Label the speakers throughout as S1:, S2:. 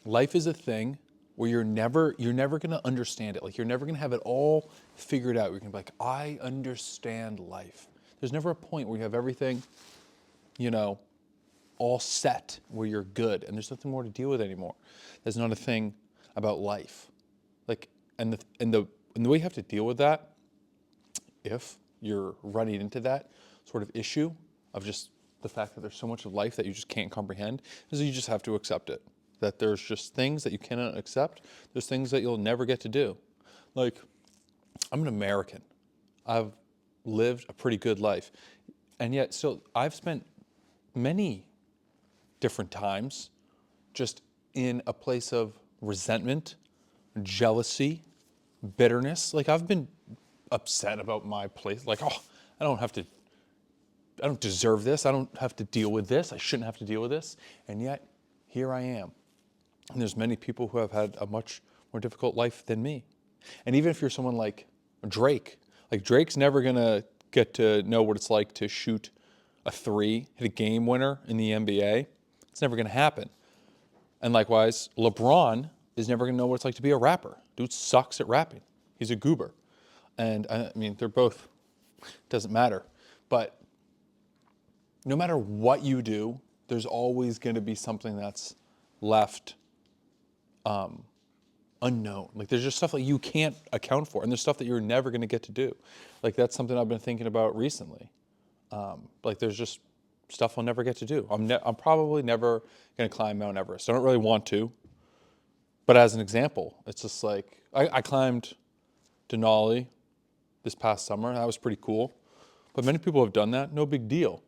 S1: life is a thing where you're never going to understand it. Like you're never going to have it all figured out. You're going to be like, I understand life. There's never a point where you have everything, you know, all set where you're good and there's nothing more to deal with anymore. There's not a thing about life. Like, and the way you have to deal with that, if you're running into that sort of issue of just the fact that there's so much of life that you just can't comprehend, is you just have to accept it. That there's just things that you cannot accept. There's things that you'll never get to do. Like, I'm an American. I've lived a pretty good life. And yet still, I've spent many different times just in a place of resentment, jealousy, bitterness. Like I've been upset about my place. Like, oh, I don't have to, I don't deserve this. I don't have to deal with this. I shouldn't have to deal with this. And yet here I am. And there's many people who have had a much more difficult life than me. And even if you're someone like Drake's never gonna get to know what it's like to shoot a three, hit a game winner in the NBA. It's never gonna happen. And likewise, LeBron is never gonna know what it's like to be a rapper. Dude sucks at rapping. He's a goober. And I mean, they're both, doesn't matter. But no matter what you do, there's always gonna be something that's left unknown. Like there's just stuff that you can't account for, and there's stuff that you're never going to get to do. Like that's something I've been thinking about recently. Like there's just stuff I'll never get to do. I'm probably never going to climb Mount Everest. I don't really want to, but as an example, it's just like I climbed Denali this past summer. That was pretty cool. But many people have done that. No big deal.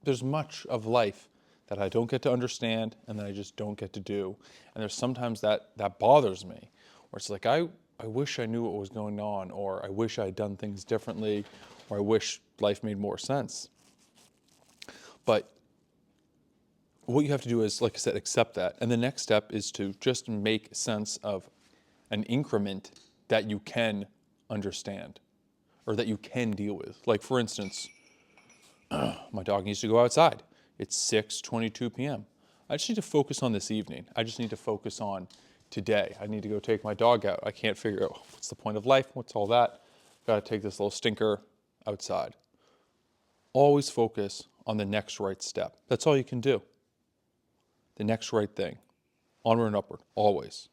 S1: There's much of life that I don't get to understand and that I just don't get to do. And there's sometimes that bothers me, where it's like, I wish I knew what was going on, or I wish I had done things differently, or I wish life made more sense. But what you have to do is, like I said, accept that. And the next step is to just make sense of an increment that you can understand or that you can deal with. Like for instance, my dog needs to go outside. It's 6:22 p.m. I just need to focus on this evening. I just need to focus on today. I need to go take my dog out. I can't figure out what's the point of life, what's all that. Got to take this little stinker outside. Always focus on the next right step. That's all you can do. The next right thing. Onward and upward, always.